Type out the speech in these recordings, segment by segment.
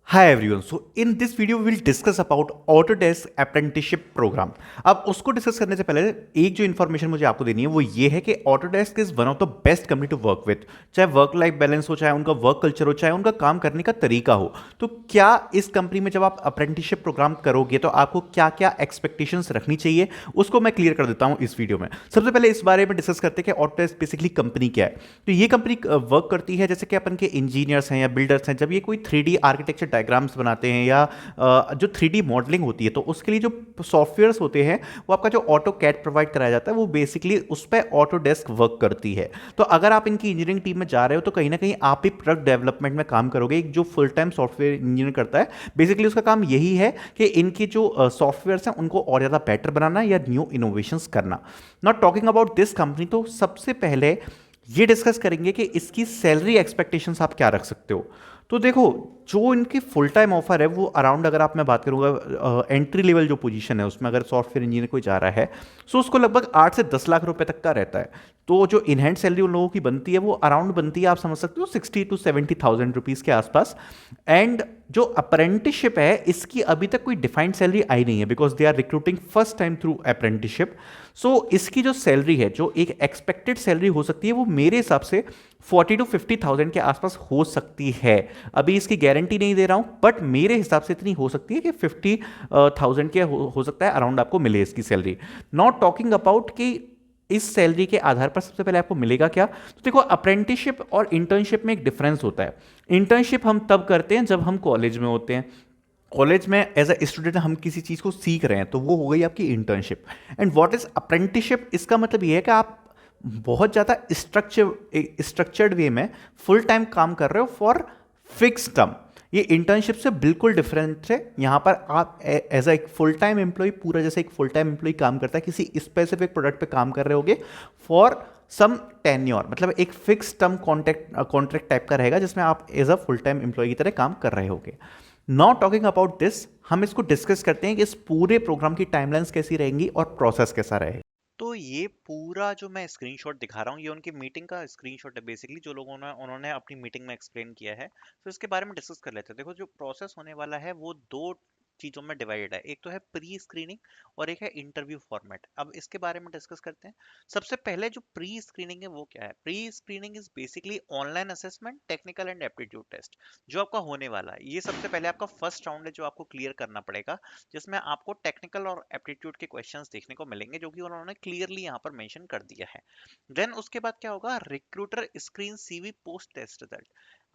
Hi everyone. So in this video we will discuss about Autodesk Apprenticeship Program. अब उसको discuss करने से पहले एक जो इन्फॉर्मेशन मुझे आपको देनी है वो ये है कि Autodesk is one of the best company to work with. चाहे वर्क लाइफ बैलेंस हो, चाहे उनका वर्क कल्चर हो, चाहे उनका काम करने का तरीका हो। तो क्या इस कंपनी में जब आप अप्रेंटिसशिप प्रोग्राम करोगे तो आपको क्या क्या एक्सपेक्टेशंस रखनी चाहिए, उसको मैं क्लियर कर देता हूँ इस वीडियो में। सबसे पहले इस बारे में डिस्कस करते हैं कि Autodesk बेसिकली कंपनी क्या है। तो ये कंपनी वर्क करती है जैसे कि अपन के इंजीनियर्स हैं या बिल्डर्स हैं, जब ये कोई 3D आर्किटेक्चर डायग्राम्स बनाते हैं या जो 3D मॉडलिंग होती है, तो उसके लिए जो सॉफ्टवेयर्स होते हैं वो आपका जो ऑटो कैड प्रोवाइड कराया जाता है वो बेसिकली उस पर ऑटोडेस्क वर्क करती है। तो अगर आप इनकी इंजीनियरिंग टीम में जा रहे हो तो कहीं ना कहीं आप भी प्रोडक्ट डेवलपमेंट में काम करोगे। एक जो फुल टाइम सॉफ्टवेयर इंजीनियर करता है बेसिकली उसका काम यही है कि इनकी जो सॉफ्टवेयर हैं उनको और ज़्यादा बेटर बनाना या न्यू इनोवेशंस करना। Not talking about this company, तो सबसे पहले ये डिस्कस करेंगे कि इसकी सैलरी एक्सपेक्टेशंस आप क्या रख सकते हो। तो देखो, जो इनकी फुल टाइम ऑफर है वो अराउंड, अगर आप मैं बात करूंगा एंट्री लेवल जो पोजीशन है उसमें अगर सॉफ्टवेयर इंजीनियर कोई जा रहा है तो उसको लगभग 8 से 10 लाख रुपए तक का रहता है। तो जो इन हैंड सैलरी उन लोगों की बनती है वो अराउंड बनती है, आप समझ सकते हो, 60 to 70 थाउजेंड रुपीज़ के आसपास। एंड जो अप्रेंटिसशिप है इसकी अभी तक कोई डिफाइंड सैलरी आई नहीं है because they are recruiting first time through apprenticeship. So इसकी जो सैलरी है, जो एक एक्सपेक्टेड सैलरी हो सकती है, वो मेरे हिसाब से 40 to 50 थाउजेंड के आसपास हो सकती है। अभी इसकी गारंटी नहीं दे रहा हूं बट मेरे हिसाब से इतनी हो सकती है कि 50 थाउजेंड के हो सकता है अराउंड आपको मिले इसकी सैलरी। नॉट टॉकिंग अबाउट कि इस सैलरी के आधार पर सबसे पहले आपको मिलेगा क्या। तो देखो, अप्रेंटिसशिप और इंटर्नशिप में एक डिफरेंस होता है। इंटर्नशिप हम तब करते हैं जब हम कॉलेज में होते हैं। कॉलेज में एज अ स्टूडेंट हम किसी चीज़ को सीख रहे हैं तो वो हो गई आपकी internship. And what is apprenticeship, इसका मतलब ये है कि आप बहुत ज़्यादा स्ट्रक्चर्ड वे में फुल टाइम काम कर रहे हो फॉर फिक्स टर्म। ये इंटर्नशिप से बिल्कुल डिफरेंट है। यहाँ पर आप एज अ एक फुल टाइम एम्प्लॉय, पूरा जैसे एक फुल टाइम एम्प्लॉय काम करता है, किसी स्पेसिफिक प्रोडक्ट पे काम कर रहे होगे फॉर सम टेन्योर, मतलब एक फिक्स टर्म कॉन्ट्रैक्ट टाइप का रहेगा जिसमें आप as a full time employee की तरह काम कर रहे होगे। नॉट टॉकिंग अबाउट दिस, हम इसको डिस्कस करते हैं कि इस पूरे प्रोग्राम की टाइमलाइंस कैसी रहेंगी और प्रोसेस कैसा रहेगा। तो ये पूरा जो मैं स्क्रीनशॉट दिखा रहा हूँ ये उनकी मीटिंग का स्क्रीनशॉट है बेसिकली, जो लोगों ने उन्होंने अपनी मीटिंग में एक्सप्लेन किया है। तो इसके बारे में डिस्कस कर लेते हैं। देखो, जो प्रोसेस होने वाला है वो दो चीजों में डिवाइडेड है। एक तो है प्री स्क्रीनिंग और एक है इंटरव्यू फॉर्मेट। अब इसके बारे में डिस्कस करते हैं। सबसे पहले जो प्री स्क्रीनिंग है वो क्या है। Pre screening is basically online assessment, technical and aptitude test जो आपका होने वाला है। ये सबसे पहले आपका फर्स्ट राउंड है जो आपको क्लियर करना पड़ेगा, जिसमें आपको टेक्निकल और एप्टीट्यूड के क्वेश्चंस देखने को मिलेंगे जो कि उन्होंने क्लियरली यहाँ पर मेंशन कर दिया है। देन उसके बाद क्या होगा, recruiter screen CV post test result.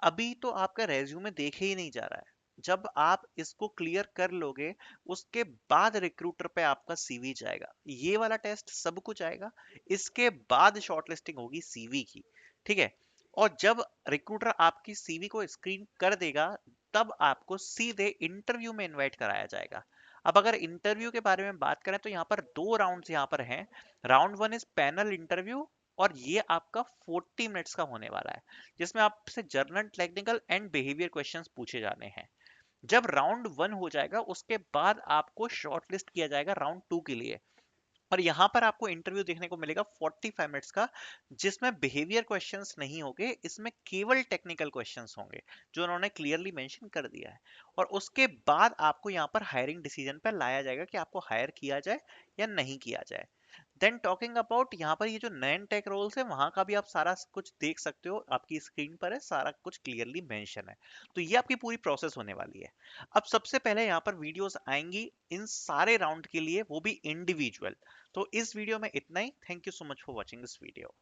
अभी तो आपका रेज्यूमे देखे ही नहीं जा रहा है। जब आप इसको क्लियर कर लोगे उसके बाद रिक्रूटर पे आपका सीवी जाएगा, ये वाला टेस्ट सब कुछ आएगा। इसके बाद शॉर्टलिस्टिंग होगी सीवी की। ठीक है। और जब रिक्रूटर आपकी सीवी को स्क्रीन कर देगा तब आपको सीधे इंटरव्यू में इनवाइट कराया जाएगा। अब अगर इंटरव्यू के बारे में बात करें तो यहाँ पर दो राउंड्स यहाँ पर हैं। Round one is panel interview और ये आपका 40 मिनट्स का होने वाला है, जिसमें आपसे journal, technical and behaviour questions पूछे जाने हैं। जब राउंड वन हो जाएगा उसके बाद आपको शॉर्टलिस्ट किया जाएगा राउंड टू के लिए। और यहाँ पर आपको इंटरव्यू देखने को मिलेगा 45 मिनट्स का, जिसमें बिहेवियर क्वेश्चंस नहीं होंगे, इसमें केवल टेक्निकल क्वेश्चंस होंगे जो उन्होंने क्लियरली मेंशन कर दिया है। और उसके बाद आपको यहाँ पर हायरिंग डिसीजन पर लाया जाएगा कि आपको हायर किया जाए या नहीं किया जाए। देन टॉकिंग अबाउट यहाँ पर ये जो नैन टेक रोल्स है वहां का भी आप सारा कुछ देख सकते हो, आपकी स्क्रीन पर है, सारा कुछ क्लियरली मेंशन है। तो ये आपकी पूरी प्रोसेस होने वाली है। अब सबसे पहले यहाँ पर वीडियोस आएंगी इन सारे राउंड के लिए, वो भी इंडिविजुअल। तो इस वीडियो में इतना ही। Thank you so much for watching this video.